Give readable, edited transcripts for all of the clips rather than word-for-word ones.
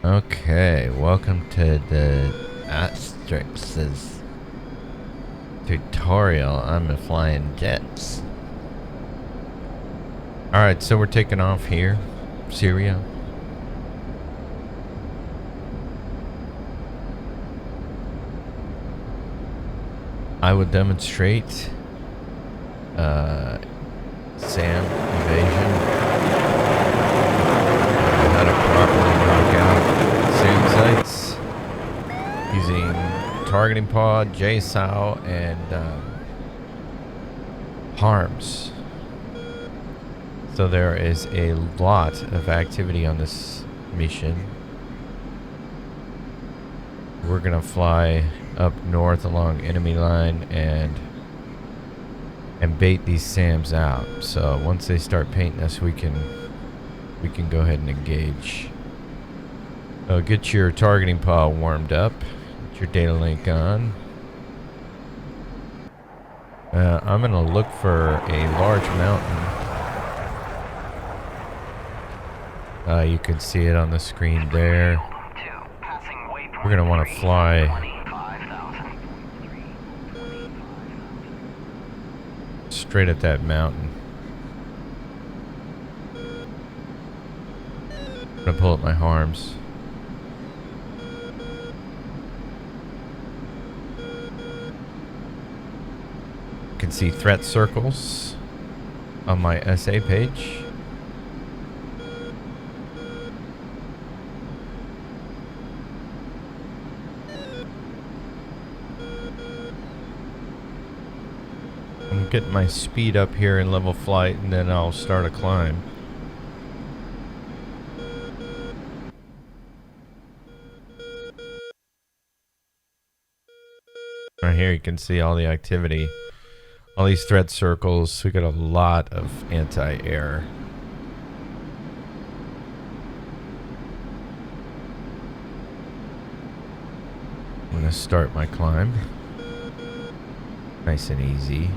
Okay, welcome to the Asterix's tutorial on the flying jets. Alright, so we're taking off here, Syria. I will demonstrate SAM evasion, how to properly knock out SAM sites using targeting pod, JSOW, and harms. So there is a lot of activity on this mission. We're gonna fly up north along enemy line and bait these SAMs out. So once they start painting us, we can go ahead and engage. Get your targeting pod warmed up. Get your data link on. I'm gonna look for a large mountain. You can see it on the screen there. We're gonna want to fly straight at that mountain. I'm gonna pull up my harms. You can see threat circles on my SA page. I'm getting my speed up here in level flight, and then I'll start a climb. Right here you can see all the activity, all these threat circles. We got a lot of anti-air. I'm gonna start my climb. Nice and easy.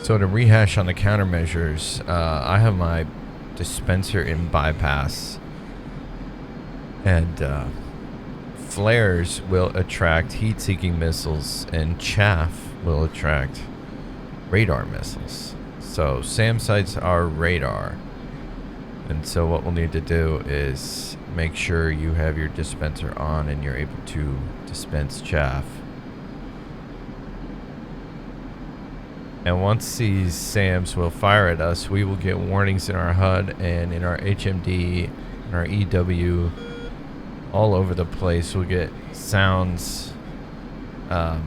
So to rehash on the countermeasures, I have my dispenser in bypass, and flares will attract heat-seeking missiles, and chaff will attract radar missiles. So SAM sites are radar, and so what we'll need to do is make sure you have your dispenser on and you're able to dispense chaff. And once these SAMs will fire at us, we will get warnings in our HUD and in our HMD and our EW all over the place. We'll get sounds that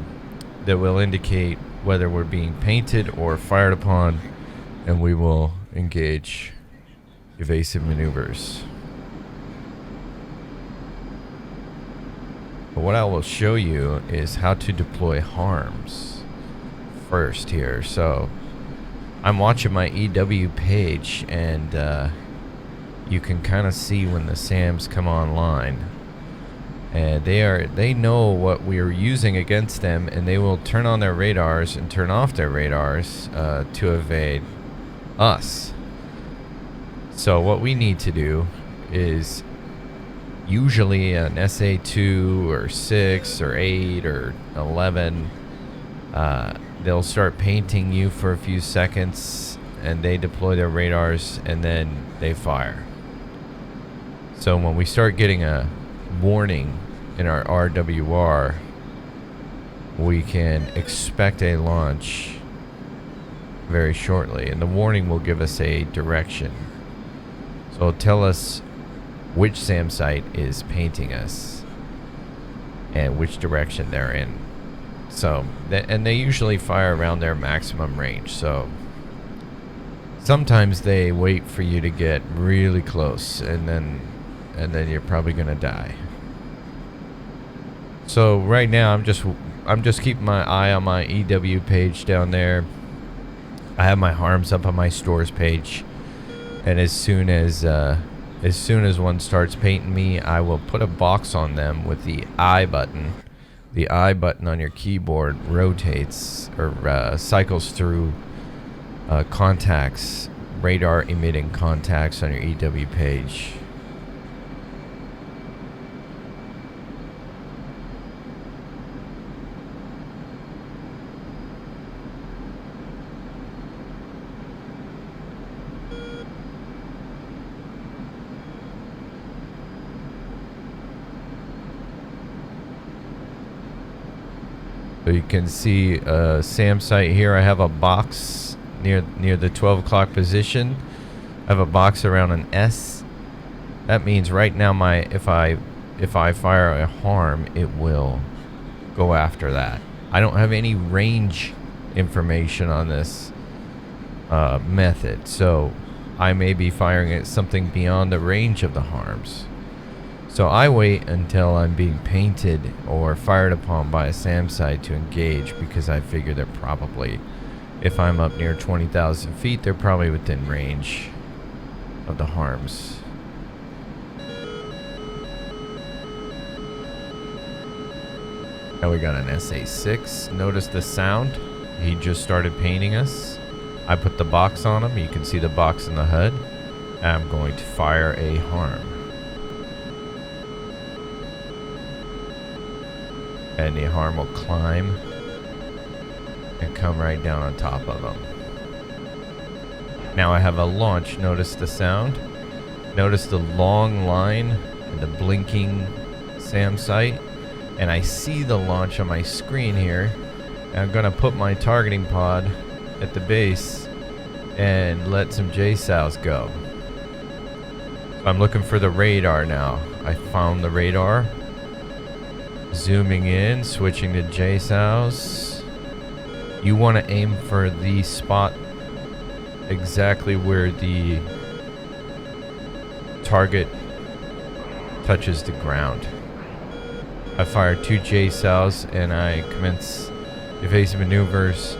will indicate whether we're being painted or fired upon, and we will engage evasive maneuvers. But what I will show you is how to deploy harms first here. So I'm watching my EW page, and you can kind of see when the SAMs come online, and they know what we're using against them, and they will turn on their radars and turn off their radars to evade us. So what we need to do is usually an SA2 or 6 or 8 or 11, they'll start painting you for a few seconds, and they deploy their radars, and then they fire. So when we start getting a warning in our RWR, we can expect a launch very shortly, and the warning will give us a direction. So it'll tell us which SAM site is painting us and which direction they're in. So, and they usually fire around their maximum range. So sometimes they wait for you to get really close, and then you're probably gonna die. So right now I'm just keeping my eye on my EW page down there. I have my harms up on my stores page, and as soon as one starts painting me, I will put a box on them with the I button the I button on your keyboard rotates or cycles through contacts, radar emitting contacts on your EW page. So you can see SAM site here. I have a box near the 12 o'clock position. I have a box around an S. That means right now if I fire a harm, it will go after that. I don't have any range information on this method, so I may be firing at something beyond the range of the harms. So I wait until I'm being painted or fired upon by a SAM site to engage, because I figure they're probably, if I'm up near 20,000 feet, they're probably within range of the harms. Now we got an SA-6. Notice the sound. He just started painting us. I put the box on him. You can see the box in the HUD. I'm going to fire a harm. And the harm will climb and come right down on top of him. Now I have a launch. Notice the sound. Notice the long line and the blinking SAM site. And I see the launch on my screen here. And I'm going to put my targeting pod at the base and let some JSOWs go. So I'm looking for the radar now. I found the radar. Zooming in, switching to JSOWs. You want to aim for the spot exactly where the target touches the ground. I fire 2 JSOWs and I commence evasive maneuvers.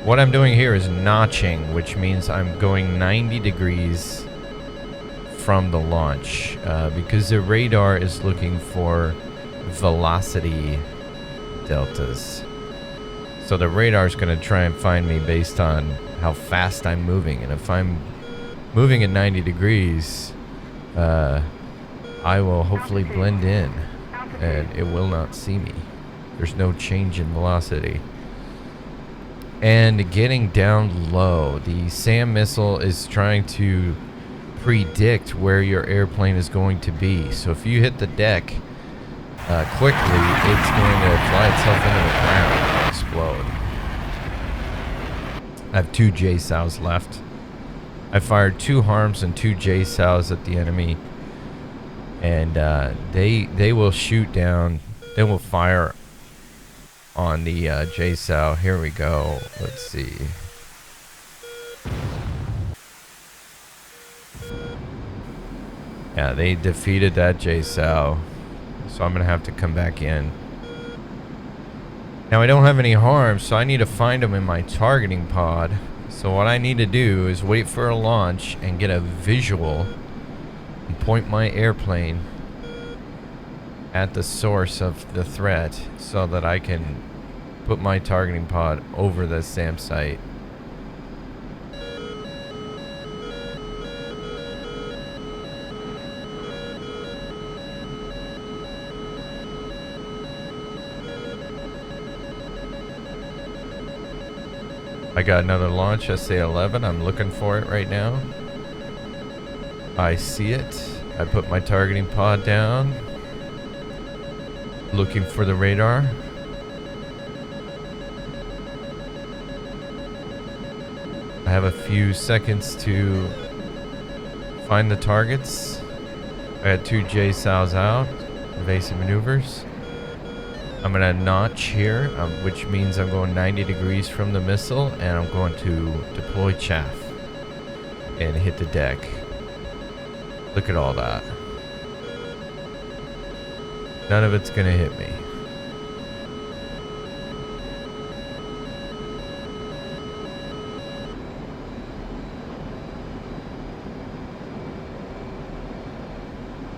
What I'm doing here is notching, which means I'm going 90 degrees from the launch because the radar is looking for velocity deltas. So the radar is going to try and find me based on how fast I'm moving, and if I'm moving at 90 degrees, I will hopefully blend in and it will not see me. There's no change in velocity. And getting down low, the SAM missile is trying to predict where your airplane is going to be. So if you hit the deck quickly, it's going to fly itself into the ground and explode. I have 2 JSOWs left. I fired 2 harms and 2 JSOWs at the enemy, and they will shoot down. They will fire on the JSOW. Here we go. Let's see. Yeah, they defeated that JSOW. So I'm going to have to come back in. Now I don't have any harms, so I need to find them in my targeting pod. So what I need to do is wait for a launch and get a visual and point my airplane at the source of the threat so that I can put my targeting pod over the SAM site. I got another launch, SA-11. I'm looking for it right now. I see it. I put my targeting pod down. Looking for the radar. I have a few seconds to find the targets. I had 2 JSOWs out. Evasive maneuvers. I'm going to notch here, which means I'm going 90 degrees from the missile, and I'm going to deploy chaff and hit the deck. Look at all that. None of it's going to hit me.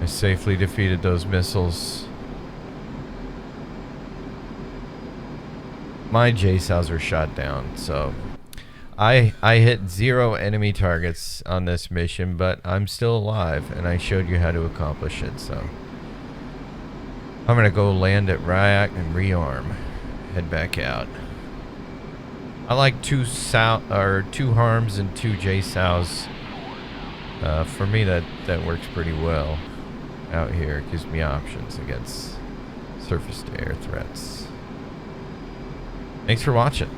I safely defeated those missiles. my JSOWs were shot down. So I hit 0 enemy targets on this mission, but I'm still alive, and I showed you how to accomplish it. So I'm gonna go land at Ryak and rearm, head back out. I like 2 harms and 2 JSOWs. For me, that works pretty well out here. It gives me options against surface to air threats. Thanks for watching.